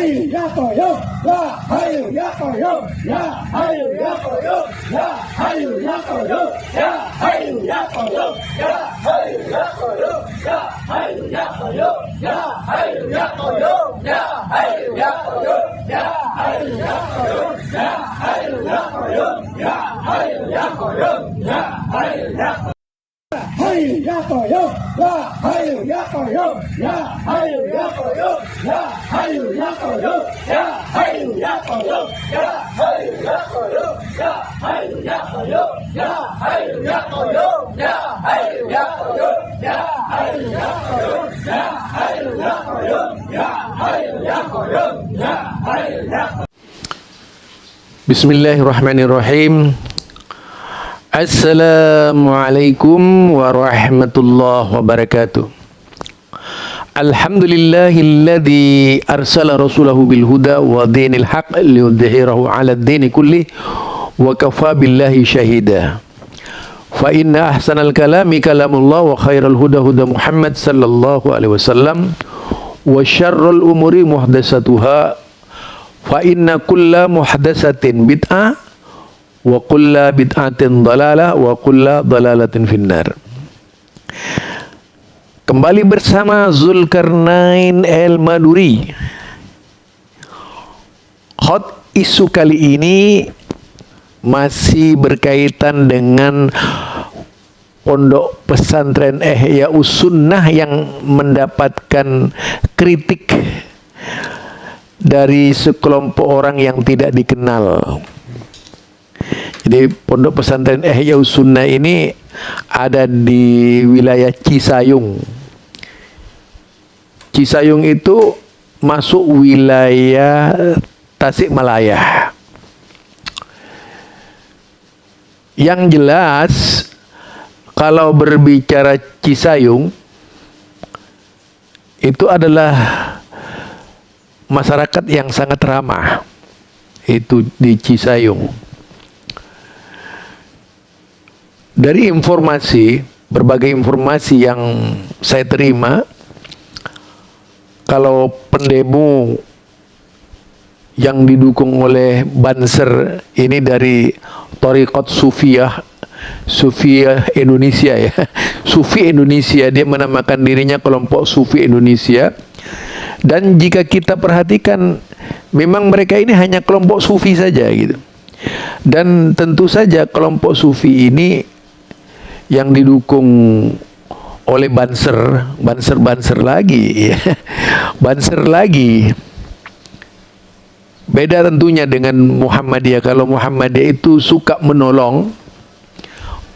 hayyu ya qayyum, ya hayyu ya qayyum, ya hayyu ya qayyum, ya hayyu ya qayyum, ya hayyu ya qayyum, ya hayyu ya qayyum, ya hayyu ya qayyum, ya hayyu ya qayyum, ya hayyu ya qayyum, ya hayyu ya qayyum, ya hayyu ya qayyum, ya hayyu ya qayyum, ya hayyu ya qayyum. Hayyu ya qayyum, ya hayyu ya qayyum, ya hayyu ya qayyum, ya hayyu ya qayyum, ya hayyu ya qayyum, ya hayyu ya qayyum, ya hayyu ya qayyum, ya hayyu ya qayyum, ya hayyu ya qayyum, ya hayyu ya qayyum, ya hayyu ya qayyum, ya hayyu ya qayyum, ya hayyu ya qayyum. Bismillahirrahmanirrahim. Assalamualaikum warahmatullahi wabarakatuh. Alhamdulillahilladzi arsala rasulahu bil huda wa dinil haqq liyudhhirahu 'ala ad-dini kulli wa kafa billahi shahida. Fa inna ahsanal kalami kalamullah wa khairal huda huda Muhammad sallallahu alaihi wasallam wa syarrul umuri muhdatsatuha fa inna kulla muhdatsatin bid'ah wa kulla bid'atin dalalah wa kulla dalalatin finnar. Kembali bersama Zulkarnain El-Maduri. Hot isu kali ini masih berkaitan dengan pondok pesantren Ihya Sunnah yang mendapatkan kritik dari sekelompok orang yang tidak dikenal. Jadi pondok pesantren Ihya Sunnah ini ada di wilayah Cisayung. Cisayung itu masuk wilayah Tasikmalaya. Yang jelas kalau berbicara Cisayung itu adalah masyarakat yang sangat ramah. Itu di Cisayung. Dari berbagai informasi yang saya terima, kalau pendemo yang didukung oleh Banser ini dari Thariqat Sufiyah Indonesia ya. Sufi Indonesia, dia menamakan dirinya kelompok Sufi Indonesia. Dan jika kita perhatikan, memang mereka ini hanya kelompok Sufi saja gitu. Dan tentu saja kelompok Sufi ini yang didukung oleh Banser lagi ya. Banser lagi. Beda tentunya dengan Muhammadiyah. Kalau Muhammadiyah itu suka menolong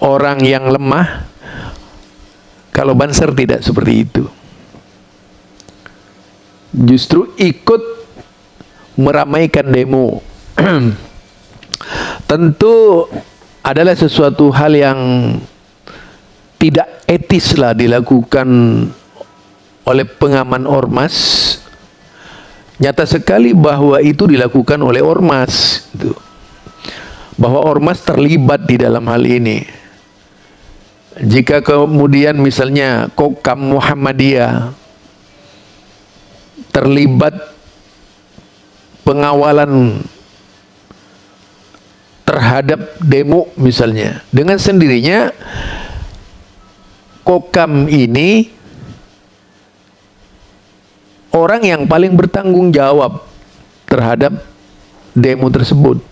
orang yang lemah, kalau Banser tidak seperti itu. Justru ikut meramaikan demo. Tentu adalah sesuatu hal yang tidak etis lah dilakukan oleh pengaman ormas. Nyata sekali bahwa itu dilakukan oleh ormas gitu. Bahwa ormas terlibat di dalam hal ini. Jika kemudian misalnya Kokam Muhammadiyah terlibat pengawalan terhadap demo misalnya, dengan sendirinya Kokam ini orang yang paling bertanggung jawab terhadap demo tersebut,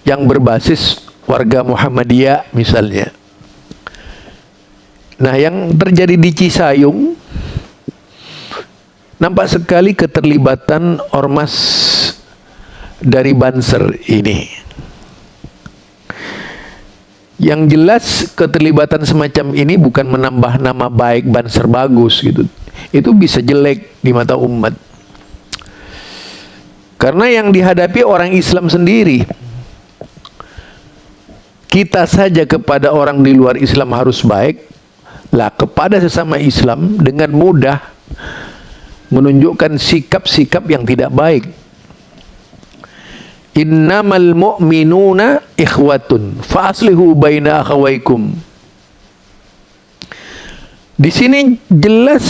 yang berbasis warga Muhammadiyah misalnya. Nah, yang terjadi di Cisayung nampak sekali keterlibatan ormas dari Banser ini. Yang jelas keterlibatan semacam ini bukan menambah nama baik Banser bagus gitu. Itu bisa jelek di mata umat. Karena yang dihadapi orang Islam sendiri. Kita saja kepada orang di luar Islam harus baik, lah kepada sesama Islam dengan mudah menunjukkan sikap-sikap yang tidak baik. Innamal mu'minuna ikhwatun fa aslihu baina akhawaykum. Di sini jelas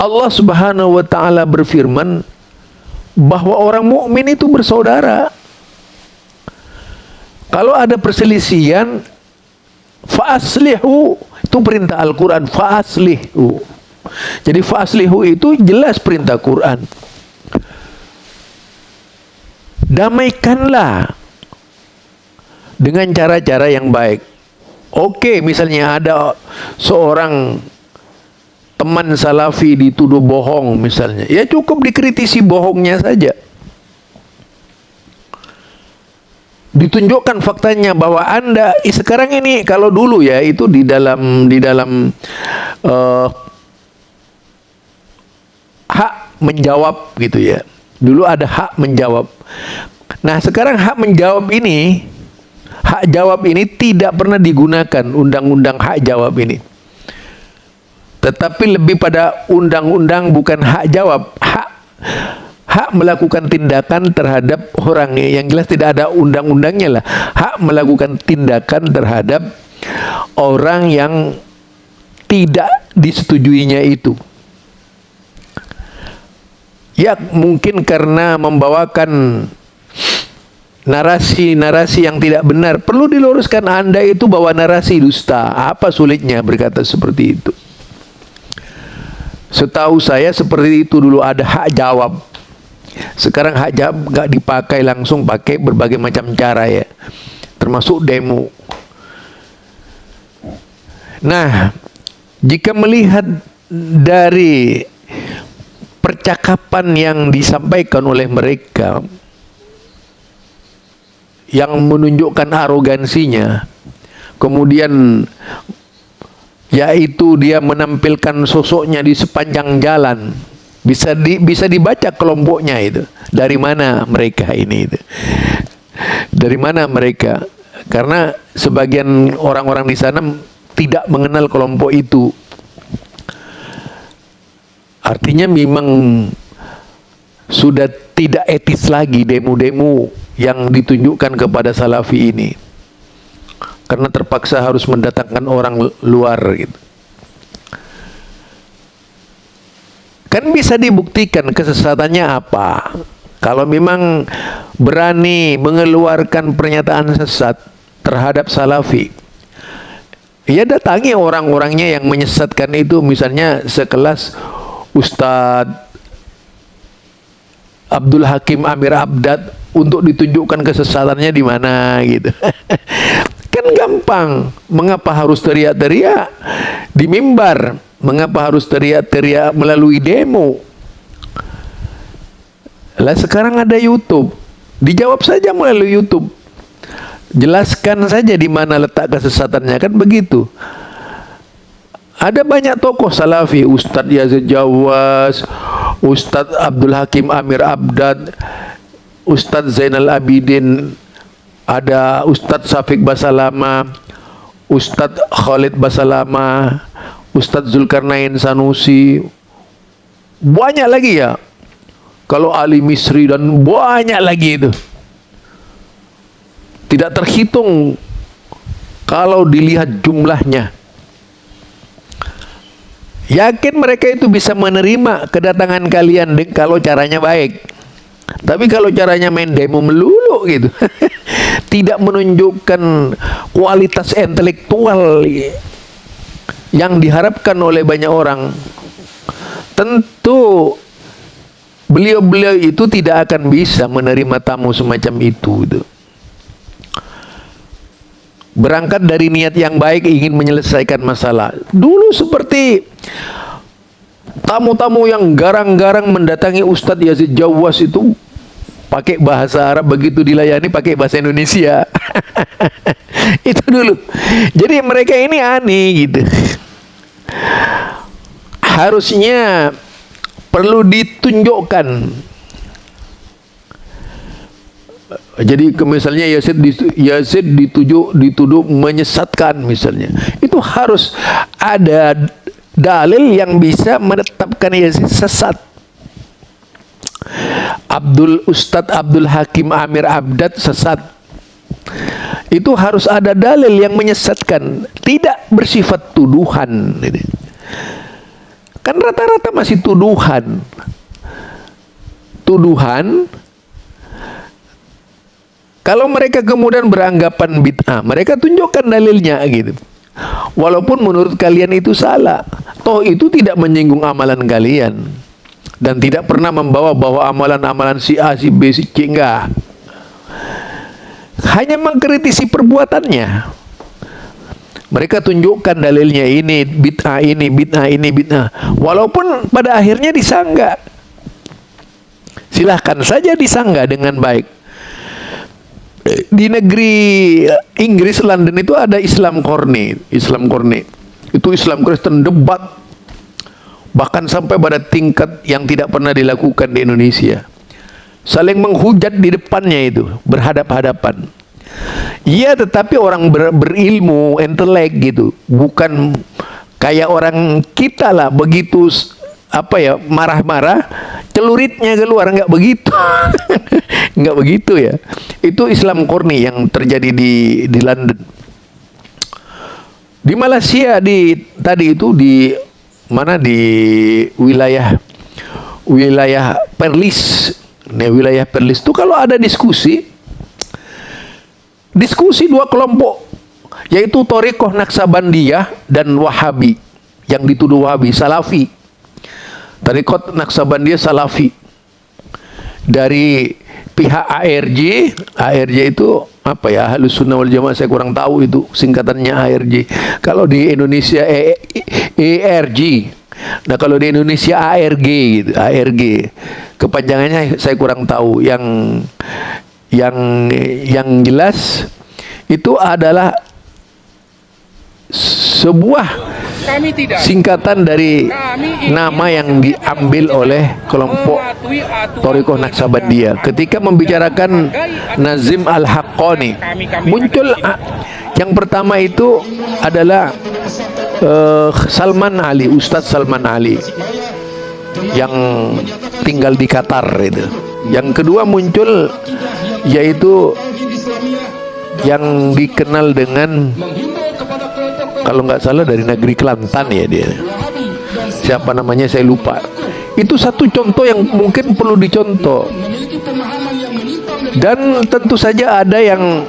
Allah Subhanahu wa taala berfirman bahwa orang mukmin itu bersaudara. Kalau ada perselisihan, fa'aslihu, itu perintah Al-Quran, fa'aslihu. Jadi fa'aslihu itu jelas perintah Quran. Damaikanlah dengan cara-cara yang baik. Oke, misalnya ada seorang teman salafi dituduh bohong misalnya, ya cukup dikritisi bohongnya saja. Ditunjukkan faktanya bahwa Anda sekarang ini, kalau dulu ya itu di dalam hak menjawab gitu ya. Dulu ada hak menjawab. Nah, sekarang hak menjawab ini, hak jawab ini tidak pernah digunakan undang-undang hak jawab ini. Tetapi lebih pada undang-undang bukan hak jawab, hak melakukan tindakan terhadap orang, yang jelas tidak ada undang-undangnya lah. Hak melakukan tindakan terhadap orang yang tidak disetujuinya itu. Ya mungkin karena membawakan narasi-narasi yang tidak benar. Perlu diluruskan, Anda itu bawa narasi dusta. Apa sulitnya berkata seperti itu? Setahu saya seperti itu dulu ada hak jawab. Sekarang hak jawab nggak dipakai langsung, pakai berbagai macam cara ya, termasuk demo. Nah, jika melihat dari percakapan yang disampaikan oleh mereka yang menunjukkan arogansinya, kemudian yaitu dia menampilkan sosoknya di sepanjang jalan, bisa dibaca kelompoknya itu. Dari mana mereka ini itu? Dari mana mereka? Karena sebagian orang-orang di sana tidak mengenal kelompok itu. Artinya memang sudah tidak etis lagi demo-demo yang ditunjukkan kepada salafi ini, karena terpaksa harus mendatangkan orang luar gitu. Kan bisa dibuktikan kesesatannya apa. Kalau memang berani mengeluarkan pernyataan sesat terhadap salafi, ya datangi orang-orangnya yang menyesatkan itu, misalnya sekelas Ustadz Abdul Hakim Amir Abdad, untuk ditunjukkan kesesatannya di mana gitu. Kan gampang. Mengapa harus teriak-teriak di mimbar? Mengapa harus teriak-teriak melalui demo? Lah sekarang ada YouTube, dijawab saja melalui YouTube. Jelaskan saja di mana letak kesesatannya, kan begitu. Ada banyak tokoh salafi, Ustadz Yazid Jawas, Ustadz Abdul Hakim Amir Abdad, Ustadz Zainal Abidin, ada Ustadz Syafiq Basalama, Ustadz Khalid Basalama, Ustadz Zulkarnain Sanusi, banyak lagi ya. Kalau Ali Misri dan banyak lagi itu. Tidak terhitung kalau dilihat jumlahnya. Yakin mereka itu bisa menerima kedatangan kalian kalau caranya baik. Tapi kalau caranya main demo melulu gitu, tidak menunjukkan kualitas intelektual yang diharapkan oleh banyak orang, tentu beliau-beliau itu tidak akan bisa menerima tamu semacam itu. Berangkat dari niat yang baik, ingin menyelesaikan masalah. Dulu seperti tamu-tamu yang garang-garang mendatangi Ustadz Yazid Jawas itu pakai bahasa Arab, begitu dilayani pakai bahasa Indonesia. Itu dulu. Jadi mereka ini aneh gitu. Harusnya perlu ditunjukkan. Jadi misalnya Yazid dituduh menyesatkan misalnya, itu harus ada dalil yang bisa menetapkan Yazid sesat. Ustadz Abdul Hakim Amir Abdad sesat, itu harus ada dalil yang menyesatkan, tidak bersifat tuduhan. Kan rata-rata masih tuduhan. Tuduhan. Kalau mereka kemudian beranggapan bid'ah, mereka tunjukkan dalilnya gitu. Walaupun menurut kalian itu salah, toh itu tidak menyinggung amalan kalian dan tidak pernah membawa bahwa amalan-amalan si A, si B, si C, enggak. Hanya mengkritisi perbuatannya. Mereka tunjukkan dalilnya, ini bid'ah, ini bid'ah, ini bid'ah. Walaupun pada akhirnya disanggah. Silahkan saja disanggah dengan baik. Di negeri Inggris, London itu ada Islam Corner. Islam Corner itu Islam Kristen debat, bahkan sampai pada tingkat yang tidak pernah dilakukan di Indonesia. Saling menghujat di depannya itu, berhadap-hadapan. Iya, tetapi orang berilmu, intelek gitu, bukan kayak orang kita lah begitu marah-marah, celuritnya keluar, nggak begitu. Nggak begitu ya. Itu Islam Corni yang terjadi di London. Di Malaysia tadi itu di mana, di wilayah Perlis. Nah, wilayah Perlis itu kalau ada diskusi dua kelompok, yaitu Thariqah Naksabandiyah dan Wahabi, yang dituduh Wahabi, Salafi. Thariqah Naksabandiyah Salafi. Dari pihak ARJ itu apa ya, Ahlus Sunnah wal Jamaah, saya kurang tahu itu singkatannya ARJ. Kalau di Indonesia ERG. Nah, kalau di Indonesia ARG gitu, ARG. Kepanjangannya saya kurang tahu. Yang jelas itu adalah sebuah singkatan dari nama yang diambil oleh kelompok Thariqah Naksabandiyah. Ketika membicarakan Nazim Al-Haqqani, muncul yang pertama itu adalah Salman Ali, Ustadz Salman Ali yang tinggal di Qatar itu. Yang kedua muncul yaitu yang dikenal dengan, kalau nggak salah dari negeri Kelantan ya dia. Siapa namanya saya lupa. Itu satu contoh yang mungkin perlu dicontoh. Dan tentu saja ada yang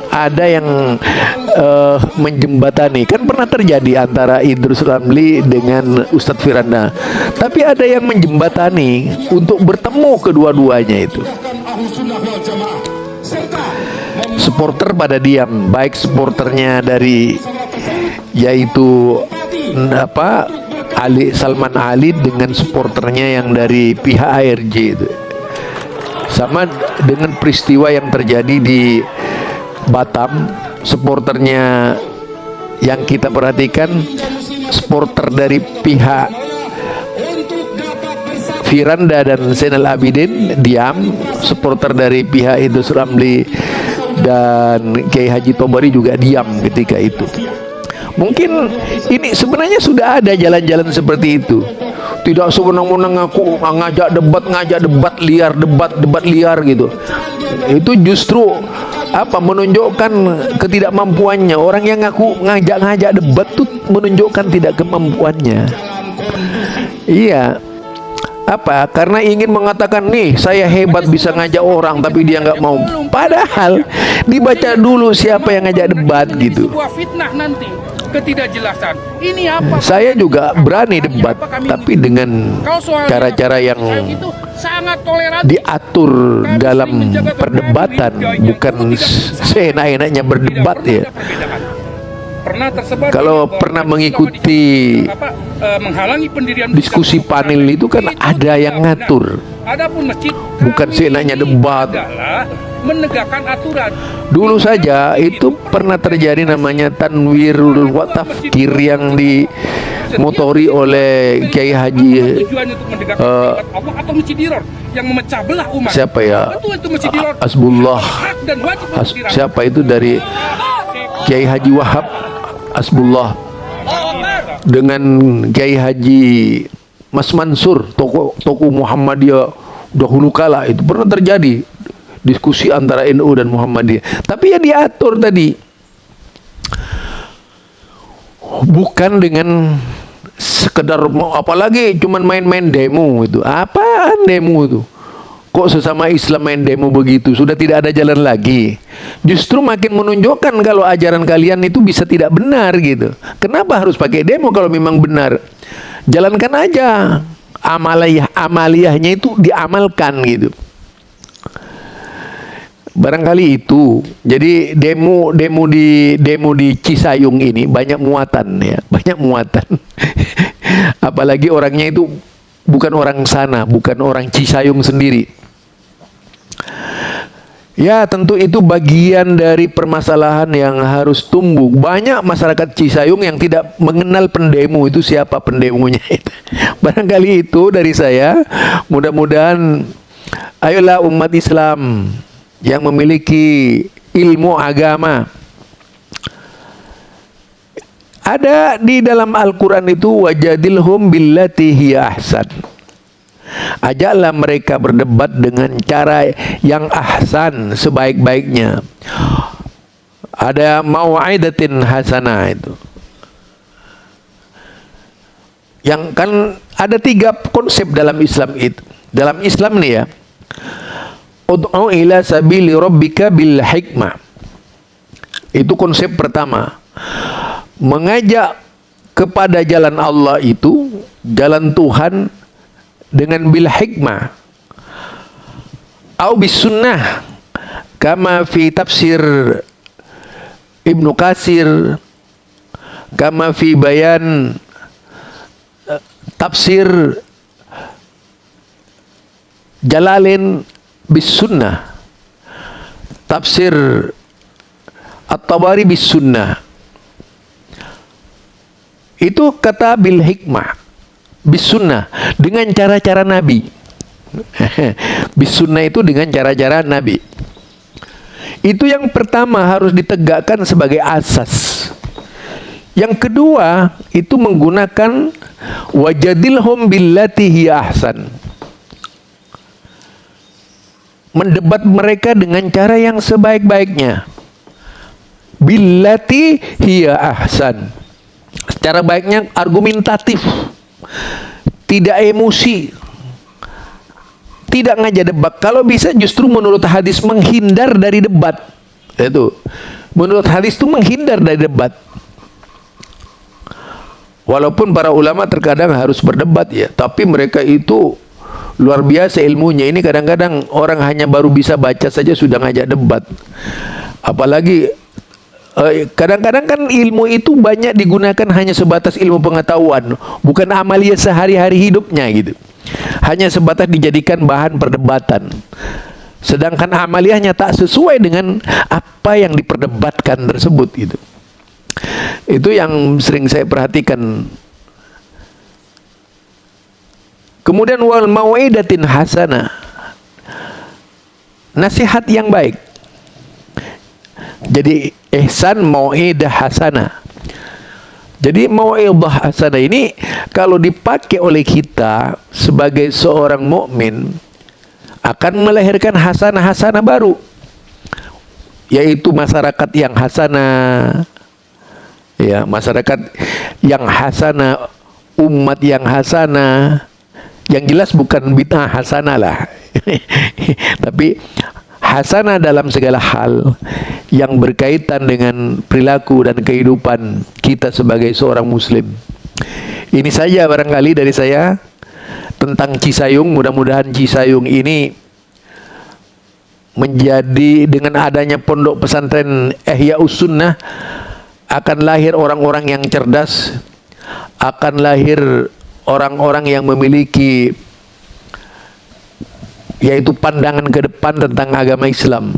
menjembatani. Kan pernah terjadi antara Idrus Ramli dengan Ustadz Firanda. Tapi ada yang menjembatani untuk bertemu kedua-duanya itu. Supporter pada diam, baik supporternya dari yaitu Salman Ali dengan supporternya yang dari pihak ARJ itu. Sama dengan peristiwa yang terjadi di Batam, supporternya yang kita perhatikan, supporter dari pihak Firanda dan Zainal Abidin diam, supporter dari pihak Idrus Ramli dan Kiai Haji Tobari juga diam ketika itu. Mungkin ini sebenarnya sudah ada jalan-jalan seperti itu. Tidak sewenang-wenang aku ngajak debat liar, debat liar gitu. Itu justru menunjukkan ketidakmampuannya. Orang yang ngaku ngajak debat tuh menunjukkan tidak kemampuannya. Iya. Karena ingin mengatakan, nih saya hebat bisa ngajak orang, tapi dia nggak mau. Padahal dibaca dulu siapa yang ngajak debat gitu. Sebuah fitnah nanti, ketidakjelasan. Ini apa? Saya juga berani debat, tapi dengan cara-cara yang sangat toleran, diatur dalam perdebatan, bukan seenak-enaknya berdebat ya. Kalau pernah mengikuti menghalangi pendirian diskusi panel itu kan ada yang ngatur. Adapun masjid bukan seenaknya debat. Menegakkan aturan. Dulu saja itu pernah terjadi namanya Tanwirul Tafkir yang dimotori oleh Kiai Haji atau Masjidiror yang memecah belah umat. Siapa ya? Asbullah. Siapa itu dari Kiai Haji Wahab Asbullah dengan Kiai Haji Mas Mansur, tokoh Muhammadiyah dahulu kala. Itu pernah terjadi diskusi antara NU dan Muhammadiyah, tapi ya diatur tadi, bukan dengan sekedar apalagi cuman main-main demo itu. Apaan demo itu? Kok sesama Islam main demo begitu? Sudah tidak ada jalan lagi. Justru makin menunjukkan kalau ajaran kalian itu bisa tidak benar gitu. Kenapa harus pakai demo kalau memang benar? Jalankan aja. Amaliyahnya itu diamalkan gitu. Barangkali itu. Jadi demo di Cisayung ini banyak muatan ya, banyak muatan. Apalagi orangnya itu bukan orang sana, bukan orang Cisayung sendiri. Ya, tentu itu bagian dari permasalahan yang harus tumbuh. Banyak masyarakat Cisayung yang tidak mengenal pendemo itu siapa pendemonya itu. Barangkali itu dari saya. Mudah-mudahan ayolah umat Islam yang memiliki ilmu agama. Ada di dalam Al-Quran itu wajadilhum billati hiya ahsan. Ajaklah mereka berdebat dengan cara yang ahsan, sebaik-baiknya. Ada mau'idatin hasanah itu. Yang kan ada 3 konsep dalam Islam itu. Dalam Islam nih ya. Ud'u ila sabili rabbika bil hikmah. Itu konsep pertama. Mengajak kepada jalan Allah itu, jalan Tuhan dengan bil hikmah. Au bis sunnah. Kama fi tafsir Ibnu Katsir, kama fi bayan tafsir Jalalain bis sunnah, tafsir At-Tabari bis sunnah. Itu kata bil hikmah, bis sunnah, dengan cara-cara Nabi. Bis sunnah itu dengan cara-cara Nabi. Itu yang pertama harus ditegakkan sebagai asas. Yang kedua itu menggunakan wajadilhum billati hiya ahsan. Mendebat mereka dengan cara yang sebaik-baiknya. Billati hiya ahsan. Secara baiknya argumentatif, tidak emosi, tidak ngajak debat. Kalau bisa justru menurut hadis menghindar dari debat. Itu menurut hadis itu menghindar dari debat. Walaupun para ulama terkadang harus berdebat ya, tapi mereka itu luar biasa ilmunya. Ini kadang-kadang orang hanya baru bisa baca saja sudah ngajak debat. Apalagi kadang-kadang kan ilmu itu banyak digunakan hanya sebatas ilmu pengetahuan, bukan amalia sehari-hari hidupnya gitu. Hanya sebatas dijadikan bahan perdebatan. Sedangkan amaliyahnya tak sesuai dengan apa yang diperdebatkan tersebut gitu. Itu yang sering saya perhatikan. Kemudian wal mau'idatin hasanah. Nasihat yang baik. Jadi ihsan mau'idah hasanah. Jadi mau'idah hasanah ini kalau dipakai oleh kita sebagai seorang mukmin akan melahirkan hasanah-hasanah baru, yaitu masyarakat yang hasanah. Ya, masyarakat yang hasanah, umat yang hasanah. Yang jelas bukan bid'ah hasanah lah. Tapi hasanah dalam segala hal yang berkaitan dengan perilaku dan kehidupan kita sebagai seorang muslim. Ini saja barangkali dari saya tentang Cisayung. Mudah-mudahan Cisayung ini menjadi, dengan adanya pondok pesantren Ihya'us Sunnah, akan lahir orang-orang yang cerdas, akan lahir orang-orang yang memiliki yaitu pandangan ke depan tentang agama Islam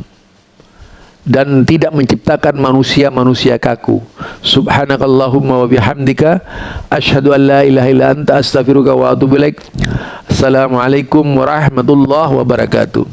dan tidak menciptakan manusia-manusia kaku. Subhanakallahumma wa bihamdika asyhadu an la ilaha illa anta astaghfiruka wa atubu ilaik. Assalamualaikum warahmatullahi wabarakatuh.